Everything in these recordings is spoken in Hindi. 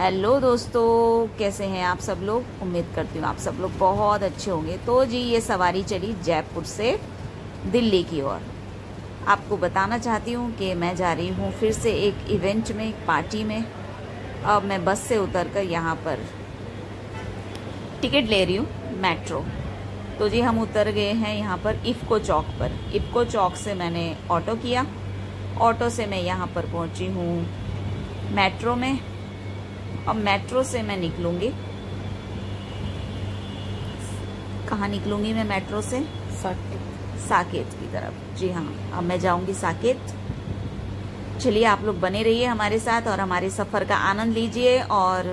हेलो दोस्तों, कैसे हैं आप सब लोग। उम्मीद करती हूँ आप सब लोग बहुत अच्छे होंगे। तो जी ये सवारी चली जयपुर से दिल्ली की ओर। आपको बताना चाहती हूँ कि मैं जा रही हूँ फिर से एक इवेंट में, एक पार्टी में। अब मैं बस से उतरकर यहाँ पर टिकट ले रही हूँ मेट्रो। तो जी हम उतर गए हैं यहाँ पर इफ़को चौक पर। इफ़को चौक से मैंने ऑटो किया। ऑटो से मैं यहाँ पर पहुँची हूँ मेट्रो में। अब मेट्रो से मैं निकलूंगी। कहाँ निकलूंगी मैं मेट्रो से? साकेत की तरफ। जी हाँ, अब मैं जाऊंगी साकेत। चलिए आप लोग बने रहिए हमारे साथ और हमारे सफ़र का आनंद लीजिए और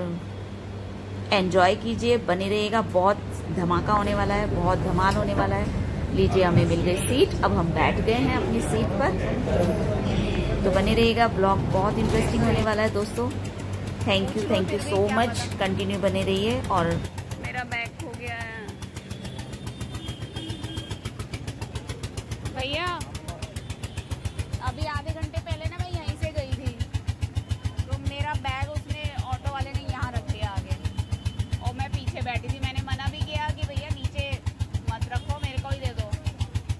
एंजॉय कीजिए। बने रहिएगा, बहुत धमाका होने वाला है, बहुत धमाल होने वाला है। लीजिए, हमें मिल गई सीट। अब हम बैठ गए हैं अपनी सीट पर। तो बने रहिएगा, ब्लॉग बहुत इंटरेस्टिंग होने वाला है दोस्तों। Thank you so much. Continue बने रहिए। और मेरा बैग खो गया है भैया। अभी आधे घंटे पहले ना मैं यहीं से गई थी, तो मेरा बैग उसने ऑटो वाले ने यहाँ रख दिया आगे, और मैं पीछे बैठी थी। मैंने मना भी किया कि भैया नीचे मत रखो, मेरे को ही दे दो।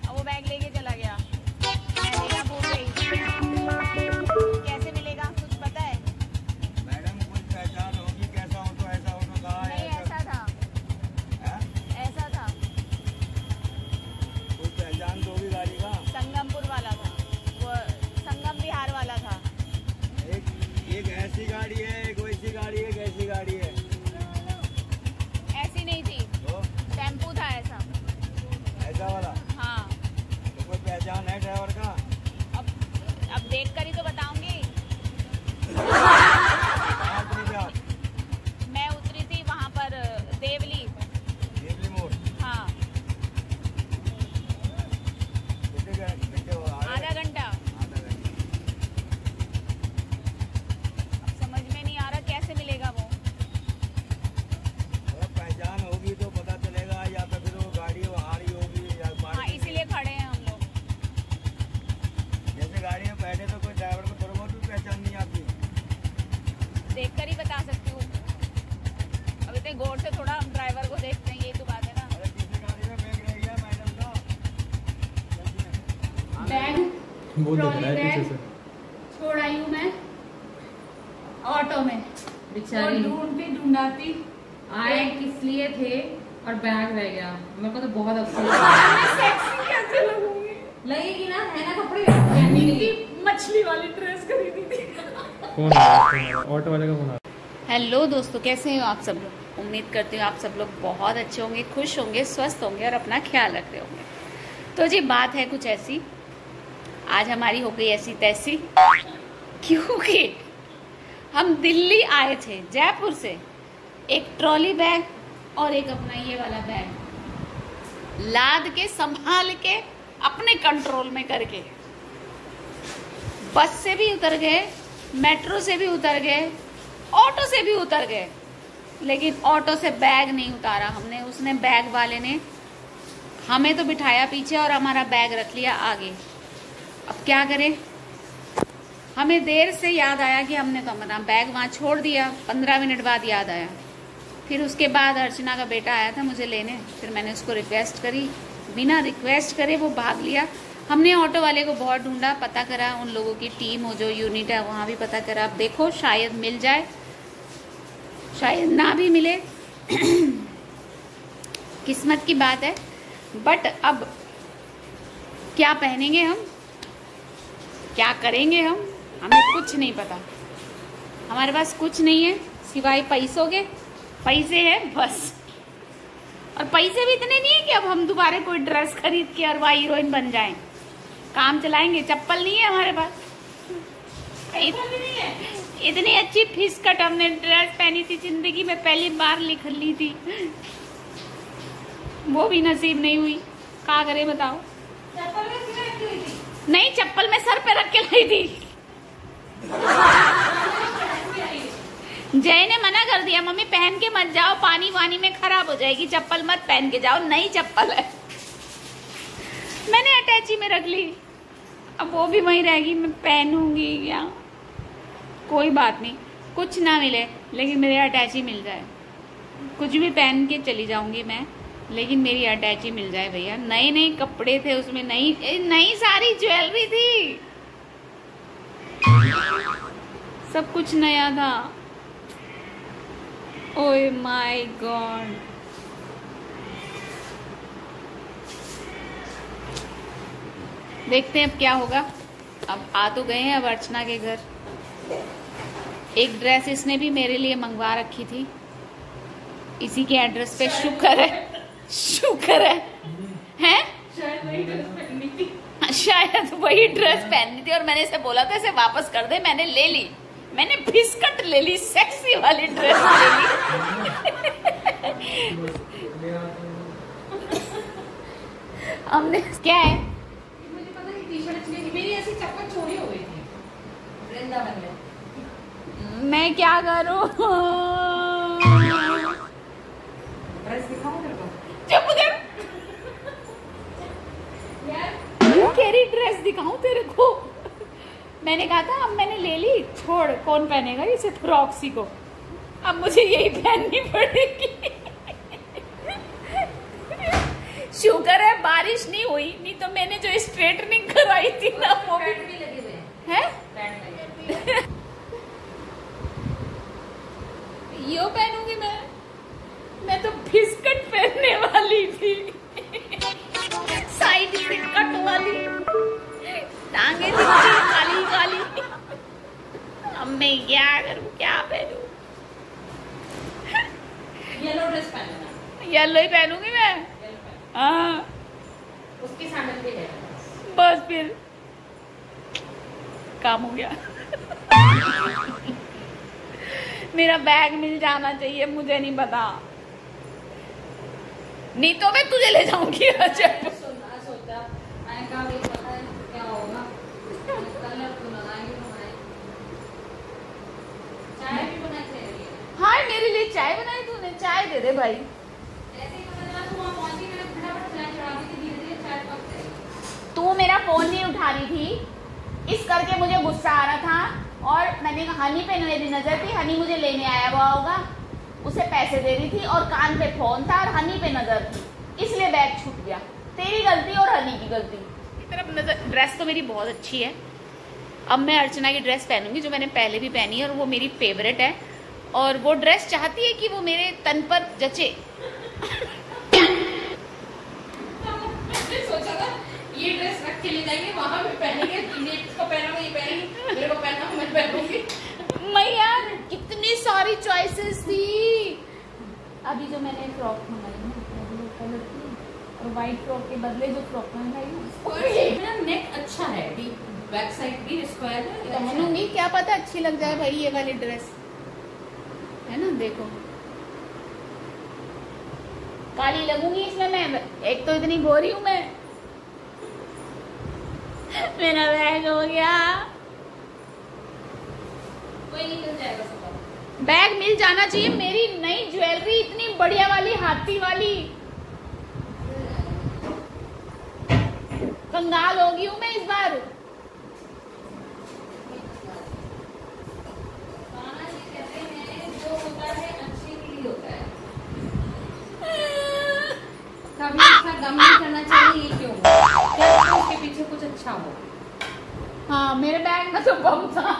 अब वो बैग लेके चला गया। मैं देना भूल गई। कैसे मिलेगा कुछ पता है? संगमपुर वाला था वो, संगम विहार वाला था। एक ऐसी गाड़ी है, एक वैसी गाड़ी है, एक ऐसी गाड़ी है। ऐसी नहीं थी तो टेम्पू था ऐसा वाला। हाँ, तो कोई पहचान है ड्राइवर का? अब देख कर ही तो बताऊंगी। मैं उतरी थी वहाँ पर देवली मोड़। हाँ, आधा घंटा। अब समझ में नहीं आ रहा कैसे मिलेगा वो। अगर पहचान होगी तो पता चलेगा, या तो फिर वो गाड़ी आ रही होगी या हाँ, इसीलिए खड़े हैं हम लोग। जैसे गाड़ी में बैठे तो कोई ड्राइवर को थोड़ा बहुत भी पहचान नहीं आती। देख कर ही बता सकती हूँ। अब इतने गौर से थोड़ा हम ड्राइवर को देखते हैं, यही तो बात है ना। अरे किसी गाड़ी में बैग रह गया मैडम का। बैग ट्रॉली बैग छोड़ आई हूँ मैं ऑटो में। बेचारी ढूंढती ढूंढाती आए किस लिए थे और बैग रह गया। मेरे को तो बहुत अफसोस सेक्सी कैसे लगूंगी? लगेगी ना, है ना कपड़े पहनने के लिए। मछली वाली ड्रेस खरीदी थी। कौन है? ऑटो वाले का फोन आ। हेलो दोस्तों, कैसे हो आप सब लोग। उम्मीद करती हूँ आप सब लोग बहुत अच्छे होंगे, खुश होंगे, स्वस्थ होंगे और अपना ख्याल रख रहे होंगे। तो जी बात है कुछ ऐसी, आज हमारी हो गई ऐसी तैसी, क्योंकि हम दिल्ली आए थे जयपुर से। एक ट्रॉली बैग और एक अपना ये वाला बैग लाद के, संभाल के, अपने कंट्रोल में करके बस से भी उतर गए, मेट्रो से भी उतर गए, ऑटो से भी उतर गए, लेकिन ऑटो से बैग नहीं उतारा हमने। उसने, बैग वाले ने हमें तो बिठाया पीछे और हमारा बैग रख लिया आगे। अब क्या करें? हमें देर से याद आया कि हमने तो अपना बैग वहाँ छोड़ दिया। 15 मिनट बाद याद आया। फिर उसके बाद अर्चना का बेटा आया था मुझे लेने। फिर मैंने उसको रिक्वेस्ट करी, बिना रिक्वेस्ट करे वो भाग लिया। हमने ऑटो वाले को बहुत ढूंढा, पता करा, उन लोगों की टीम हो जो यूनिट है वहाँ भी पता करा। अब देखो शायद मिल जाए, शायद ना भी मिले। किस्मत की बात है। बट अब क्या पहनेंगे हम, क्या करेंगे हम, हमें कुछ नहीं पता। हमारे पास कुछ नहीं है सिवाय पैसों के। पैसे हैं बस, और पैसे भी इतने नहीं है कि अब हम दोबारा कोई ड्रेस खरीद के और वह हीरोइन बन जाएं। काम चलाएंगे। चप्पल नहीं है हमारे पास। इतनी अच्छी फिस कट हमने ड्रेस पहनी थी, जिंदगी में पहली बार लिख ली थी, वो भी नसीब नहीं हुई। क्या करे बताओ। नहीं, चप्पल मैं सर पे रख के लाई थी। जय ने मना कर दिया, मम्मी पहन के मत जाओ, पानी वानी में खराब हो जाएगी, चप्पल मत पहन के जाओ। नई चप्पल है, मैंने अटैची में रख ली। अब वो भी वहीं रहेगी, मैं पहनूंगी क्या? कोई बात नहीं, कुछ ना मिले लेकिन मेरे अटैची मिल जाए। कुछ भी पहन के चली जाऊंगी मैं, लेकिन मेरी अटैची मिल जाए भैया। नए नए कपड़े थे उसमें, नई सारी ज्वेलरी थी, सब कुछ नया था। Oh my God. देखते हैं अब क्या होगा। अब आ तो गए हैं अब अर्चना के घर। एक ड्रेस इसने भी मेरे लिए मंगवा रखी थी, इसी के एड्रेस पे। शुक्र है, शुक्र है? शायद वही ड्रेस पहननी थी। शायद वही ड्रेस पहननी थी और मैंने इसे बोला था इसे वापस कर दे। मैंने ले ली, मैंने बिस्कट ले ली, सेक्सी वाली ड्रेस ले ली। हमने क्या है, मुझे पता है टी शर्ट अच्छी मेरी ऐसी चप्पल चोरी हो गई थी वृंदावन में। मैं क्या करूं? ड्रेस दिखाऊं तेरे को? चुप कर यार, तेरी ड्रेस दिखाऊं तेरे को? मैंने कहा था अब मैंने ले ली, छोड़, कौन पहनेगा इसे फ्रॉक्सी को। अब मुझे यही पहननी पड़ेगी। शुक्र है बारिश नहीं हुई, नहीं तो मैंने जो स्ट्रेटनिंग कराई थी ना वो भी लगे हुए है। हैं। यो पहनूंगी मैं तो बिस्कट पहनने वाली थी। साइड से कट वाली, टांगे दिखती काली काली। अब मैं क्या करूं, क्या पहनूं? येलो ड्रेस पहनना। येलो ही पहनूंगी मैं। हाँ उसकी सैंडल भी है। बस फिर काम हो गया। मेरा बैग मिल जाना चाहिए, मुझे नहीं पता, नहीं तो मैं तुझे ले जाऊंगी। अच्छा सोचा मैंने कहा भाई पता है क्या होगा, कल तो लगाएंगे हमारे। चाय भी बनाई चाहिए। हाँ मेरे लिए चाय बनाई तूने? चाय दे दे भाई। ऐसे ही पता चला तू वहाँ पहुंची, मैंने फटाफट चाय चढ़ा दी थी, धीरे धीरे चाय पक गई। तू मेरा फोन नहीं उठा रही थी, इस करके मुझे गुस्सा आ रहा था। और मैंने हनी पे मेरी नजर थी, हनी मुझे लेने आया हुआ होगा, उसे पैसे दे रही थी और कान पे फोन था और हनी पे नजर थी, इसलिए बैग छूट गया। तेरी गलती और हनी की गलती। तरफ नजर। ड्रेस तो मेरी बहुत अच्छी है। अब मैं अर्चना की ड्रेस पहनूंगी जो मैंने पहले भी पहनी है और वो मेरी फेवरेट है, और वो ड्रेस चाहती है कि वो मेरे तन पर जचे। सोचा था ये ड्रेस रख के ले जाएंगे, वहां भी पहनेंगे, इसको पहनोगे, ये पहनेंगे, मेरे को पहनना मैं पहनूंगी। मैं यार कितनी सारी चॉइसेस थी। अभी जो मैंने फ्रॉक मंगाई ना ब्लू कलर की, और व्हाइट फ्रॉक के बदले जो फ्रॉक मंगाई ना, नेक अच्छा है, बैक साइड भी स्क्वायर है, पहनूंगी, क्या पता अच्छी लग जाए भाई ये वाली ड्रेस, है ना। देखो काली लगूंगी इसमें मैं, एक तो इतनी गोरी हूं मैं। मेरा बैग हो गया। कोई नहीं, मिल जाएगा सब। बैग मिल जाना चाहिए। मेरी नई ज्वेलरी इतनी बढ़िया वाली, हाथी वाली, कंगाल हो गई हूं मैं इस बार। जो होता है अच्छे के लिए होता है, कभी अच्छा गम नहीं करना चाहिए। ये क्यों? क्या उसके पीछे कुछ अच्छा हो। हाँ मेरे बैग में तो बम था।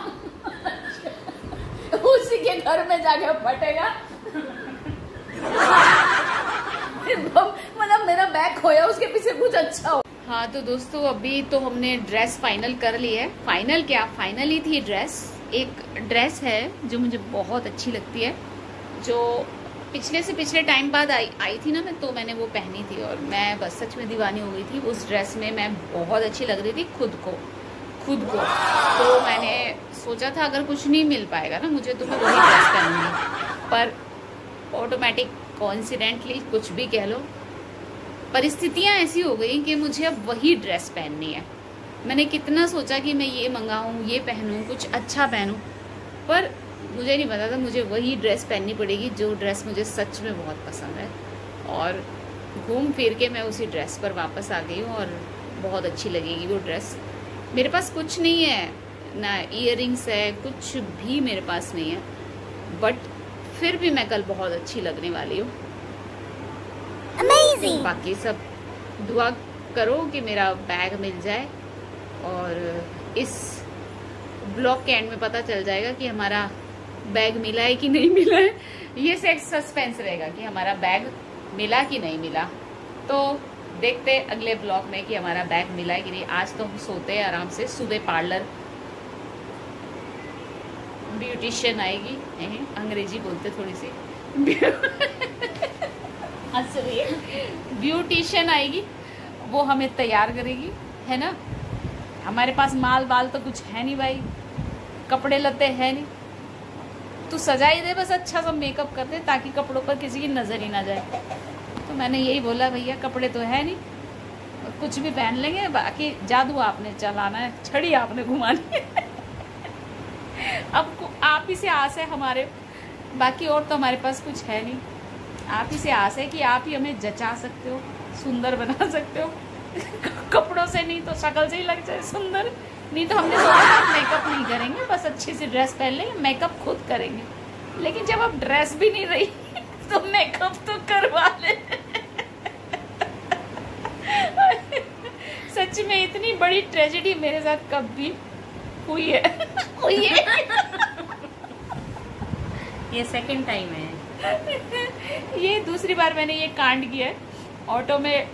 उसी के घर में जाके फटेगा। बम मतलब मेरा बैग खोया, उसके पीछे कुछ अच्छा हो। हाँ तो दोस्तों अभी तो हमने ड्रेस फाइनल कर ली है। फाइनल क्या, फाइनल ही थी ड्रेस। एक ड्रेस है जो मुझे बहुत अच्छी लगती है, जो पिछले से पिछले टाइम बाद आई थी ना मैं, तो मैंने वो पहनी थी और मैं बस सच में दीवानी हो गई थी उस ड्रेस में। मैं बहुत अच्छी लग रही थी खुद को। तो मैंने सोचा था अगर कुछ नहीं मिल पाएगा ना मुझे तो मैं वही ड्रेस पहनूंगी, पर ऑटोमेटिक कोइंसिडेंटली कुछ भी कह लो, परिस्थितियां ऐसी हो गई कि मुझे अब वही ड्रेस पहननी है। मैंने कितना सोचा कि मैं ये मंगाऊं, ये पहनूं, कुछ अच्छा पहनूं, पर मुझे नहीं पता था मुझे वही ड्रेस पहननी पड़ेगी जो ड्रेस मुझे सच में बहुत पसंद है। और घूम फिर के मैं उसी ड्रेस पर वापस आ गई हूँ और बहुत अच्छी लगेगी वो ड्रेस। मेरे पास कुछ नहीं है, ना इयररिंग्स है, कुछ भी मेरे पास नहीं है, बट फिर भी मैं कल बहुत अच्छी लगने वाली हूँ। बाकी सब दुआ करो कि मेरा बैग मिल जाए, और इस ब्लॉग के एंड में पता चल जाएगा कि हमारा बैग मिला है कि नहीं मिला है। ये सस्पेंस रहेगा कि हमारा बैग मिला कि नहीं मिला। तो देखते हैं अगले ब्लॉग में कि हमारा बैग मिला है कि नहीं। आज तो हम सोते हैं आराम से। सुबह पार्लर ब्यूटिशियन आएगी, अंग्रेजी बोलते थोड़ी सी, ब्यूटिशियन आएगी, वो हमें तैयार करेगी, है ना। हमारे पास माल बाल तो कुछ है नहीं भाई, कपड़े लत्ते है नहीं, तू सजा ही दे बस, अच्छा सा मेकअप कर दे ताकि कपड़ों पर किसी की नज़र ही ना जाए। तो मैंने यही बोला, भैया कपड़े तो है नहीं, कुछ भी पहन लेंगे, बाकी जादू आपने चलाना है, छड़ी आपने घुमानी है। अब आप ही से आस है हमारे, बाकी और तो हमारे पास कुछ है नहीं। आप ही से आस है कि आप ही हमें जचा सकते हो, सुंदर बना सकते हो। कपड़ों से नहीं तो शक्ल से ही लग जाए सुंदर। नहीं तो हमने सोचा मेकअप नहीं करेंगे, बस अच्छी सी ड्रेस पहन लेंगे, मेकअप खुद करेंगे। लेकिन जब अब ड्रेस भी नहीं रही तो मेकअप तो करवा ले। सच में इतनी बड़ी ट्रेजेडी मेरे साथ कभी हुई है। हुई है। ये सेकंड टाइम है। ये दूसरी बार मैंने ये कांड किया है। ऑटो में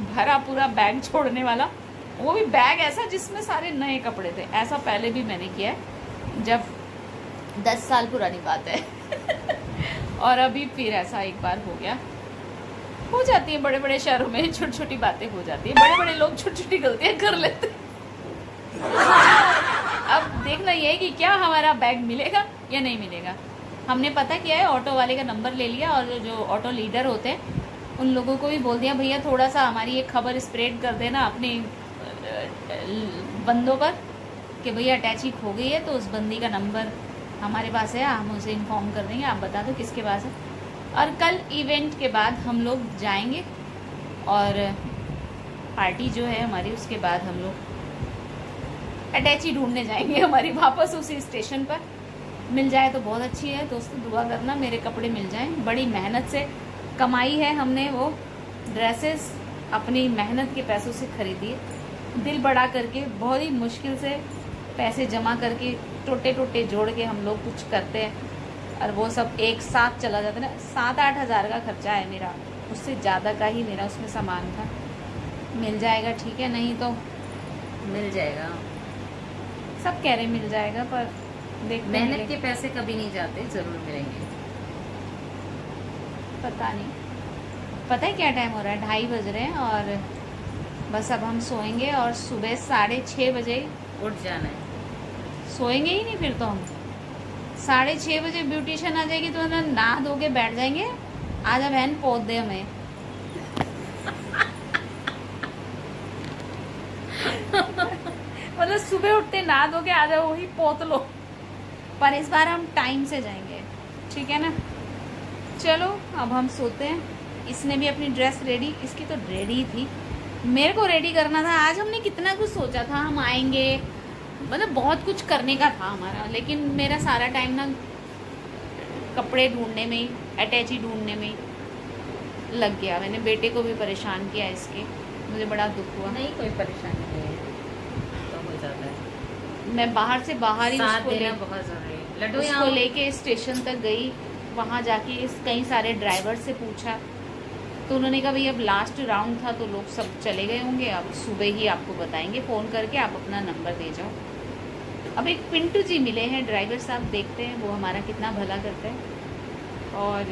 भरा पूरा बैग छोड़ने वाला, वो भी बैग ऐसा जिसमें सारे नए कपड़े थे। ऐसा पहले भी मैंने किया है, जब 10 साल पुरानी बात है। और अभी फिर ऐसा एक बार हो गया। हो जाती है बड़े बड़े शहरों में, छोटी छोटी बातें हो जाती है, बड़े बड़े लोग छोटी छोटी गलतियां कर लेते हैं। अब देखना ये है कि क्या हमारा बैग मिलेगा या नहीं मिलेगा। हमने पता किया है, ऑटो वाले का नंबर ले लिया, और जो ऑटो लीडर होते हैं उन लोगों को भी बोल दिया, भैया थोड़ा सा हमारी ये खबर स्प्रेड कर देना अपने बंदों पर कि भैया अटैची खो गई है, तो उस बंदी का नंबर हमारे पास है, हम उसे इन्फॉर्म कर देंगे, आप बता दो किसके पास है। और कल इवेंट के बाद हम लोग जाएंगे, और पार्टी जो है हमारी, उसके बाद हम लोग अटैची ढूंढने जाएंगे हमारी, वापस उसी स्टेशन पर। मिल जाए तो बहुत अच्छी है दोस्तों, दुआ करना मेरे कपड़े मिल जाएं। बड़ी मेहनत से कमाई है हमने, वो ड्रेसेस अपनी मेहनत के पैसों से खरीदी है, दिल बड़ा करके, बहुत ही मुश्किल से पैसे जमा करके, टोटे टोटे जोड़ के हम लोग कुछ करते हैं, और वो सब एक साथ चला जाता है ना। 7-8 हज़ार का खर्चा है मेरा, उससे ज़्यादा का ही मेरा उसमें सामान था। मिल जाएगा ठीक है, नहीं तो मिल जाएगा। सब कह रहे मिल जाएगा, पर देख मेहनत के पैसे कभी नहीं जाते, जरूर मिलेंगे। पता नहीं। पता है क्या टाइम हो रहा है? 2:30 बज रहे हैं, और बस अब हम सोएंगे, और सुबह 6:30 बजे उठ जाना है। सोएंगे ही नहीं फिर तो हम। 6:30 बजे ब्यूटिशियन आ जाएगी तो ना नहा धो के बैठ जाएंगे, आजा बहन पोत दे हमें। मतलब सुबह उठते नहा धो के आ जाओ, वही पोत लो। पर इस बार हम टाइम से जाएंगे, ठीक है ना। चलो अब हम सोते हैं। इसने भी अपनी ड्रेस रेडी, इसकी तो रेडी थी, मेरे को रेडी करना था। आज हमने कितना कुछ सोचा था, हम आएंगे, मतलब बहुत कुछ करने का था हमारा, लेकिन मेरा सारा टाइम ना कपड़े ढूंढने में ही, अटैची ढूंढने में ही लग गया। मैंने बेटे को भी परेशान किया इसके, मुझे बड़ा दुख हुआ। नहीं कोई परेशानी नहीं है, तो हो जाता है। मैं बाहर से बाहर ही साथ उसको देना बहुत जरूरी है। लड्डू उसको लेके स्टेशन तक गई, वहाँ जाके कई सारे ड्राइवर से पूछा, तो उन्होंने कहा भाई अब लास्ट राउंड था तो लोग सब चले गए होंगे, अब सुबह ही आपको बताएंगे फ़ोन करके, आप अपना नंबर दे जाओ। अब एक पिंटू जी मिले हैं ड्राइवर साहब, देखते हैं वो हमारा कितना भला करते हैं। और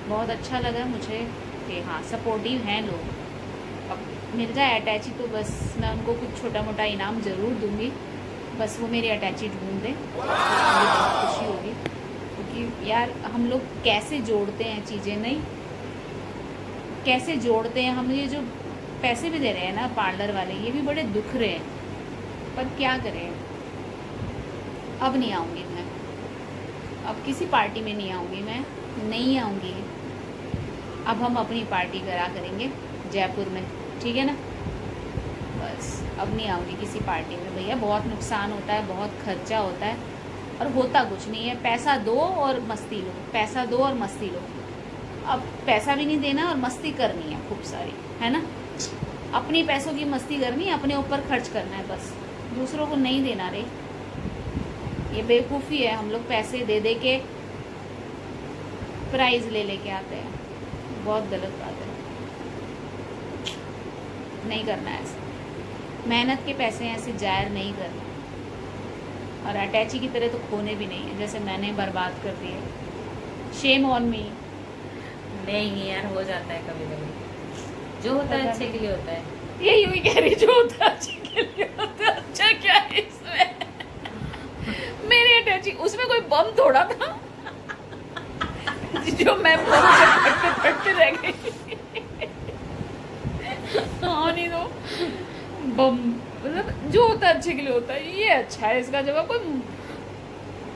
बहुत अच्छा लगा मुझे कि हाँ सपोर्टिव हैं लोग। अब मिल जाए अटैची तो बस मैं उनको कुछ छोटा मोटा इनाम ज़रूर दूंगी, बस वो मेरी अटैची ढूंढ दें, मुझे बहुत खुशी होगी। क्योंकि यार हम लोग कैसे जोड़ते हैं चीज़ें, नहीं कैसे जोड़ते हैं हम। ये जो पैसे भी दे रहे हैं ना पार्लर वाले, ये भी बड़े दुख रहे हैं, पर क्या करें। अब नहीं आऊँगी मैं, अब किसी पार्टी में नहीं आऊँगी, मैं नहीं आऊँगी। अब हम अपनी पार्टी करा करेंगे जयपुर में, ठीक है ना। बस अब नहीं आऊँगी किसी पार्टी में भैया, बहुत नुकसान होता है, बहुत खर्चा होता है, और होता कुछ नहीं है। पैसा दो और मस्ती लो, पैसा दो और मस्ती लो। अब पैसा भी नहीं देना और मस्ती करनी है खूब सारी, है ना। अपनी पैसों की मस्ती करनी है, अपने ऊपर खर्च करना है बस, दूसरों को नहीं देना रे। ये बेवकूफ़ी है, हम लोग पैसे दे दे के प्राइज ले लेके आते हैं, बहुत गलत बात है, नहीं करना ऐसा। मेहनत के पैसे ऐसे जायर नहीं करना, और अटैची की तरह तो खोने भी नहीं है जैसे मैंने बर्बाद कर दिए। Shame on me. नहीं यार, हो जाता है कभी कभी, जो होता है अच्छे के लिए होता है। यही हुई कह रही, जो होता है अच्छे के लिए होता है। अच्छा क्या है इसमें? मेरी अटैची, उसमें कोई बम थोड़ा था जो मैं बम से फटते फटते रह गई। हाँ नहीं तो बम, मतलब जो होता है अच्छे के लिए होता है, ये अच्छा है इसका जवाब। कोई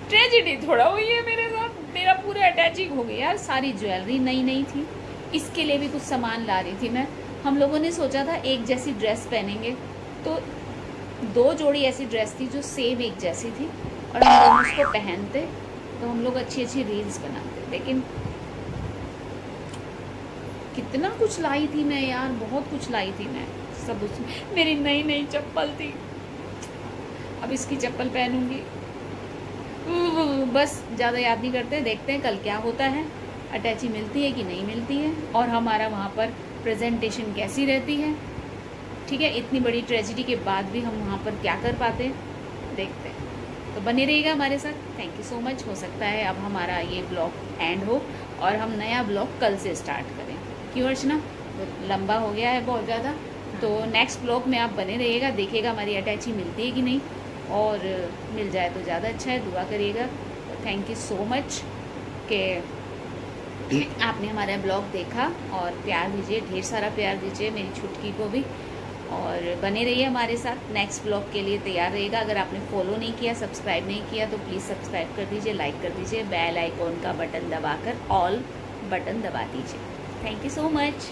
ट्रेजेडी थोड़ा हुई है मेरे साथ, मेरा पूरा अटैचिंग हो गया यार। सारी ज्वेलरी नई नई थी, इसके लिए भी कुछ सामान ला रही थी मैं। हम लोगों ने सोचा था एक जैसी ड्रेस पहनेंगे, तो 2 जोड़ी ऐसी ड्रेस थी जो सेम एक जैसी थी, और हम लोग उसको पहनते तो हम लोग अच्छी अच्छी रील्स बनाते। लेकिन कितना कुछ लाई थी मैं यार, बहुत कुछ लाई थी मैं, सब उसमें। मेरी नई नई चप्पल थी, अब इसकी चप्पल पहनूंगी। बस ज़्यादा याद नहीं करते, देखते हैं कल क्या होता है, अटैची मिलती है कि नहीं मिलती है, और हमारा वहाँ पर प्रेजेंटेशन कैसी रहती है। ठीक है, इतनी बड़ी ट्रेजेडी के बाद भी हम वहाँ पर क्या कर पाते हैं, देखते हैं। तो बने रहिएगा हमारे साथ। Thank you so much. हो सकता है अब हमारा ये ब्लॉग एंड हो और हम नया ब्लॉग कल से स्टार्ट करें। क्यों अर्चना, लंबा हो गया है बहुत ज़्यादा, तो नेक्स्ट ब्लॉग में आप बने रहिएगा, देखिएगा हमारी अटैची मिलती है कि नहीं, और मिल जाए तो ज़्यादा अच्छा है, दुआ करिएगा। तो थैंक यू सो मच कि आपने हमारा ब्लॉग देखा, और प्यार दीजिए, ढेर सारा प्यार दीजिए मेरी छुटकी को भी, और बने रहिए हमारे साथ। नेक्स्ट ब्लॉग के लिए तैयार रहेगा। अगर आपने फॉलो नहीं किया, सब्सक्राइब नहीं किया, तो प्लीज़ सब्सक्राइब कर दीजिए, लाइक कर दीजिए, बेल आइकॉन का बटन दबाकर ऑल बटन दबा दीजिए। Thank you so much.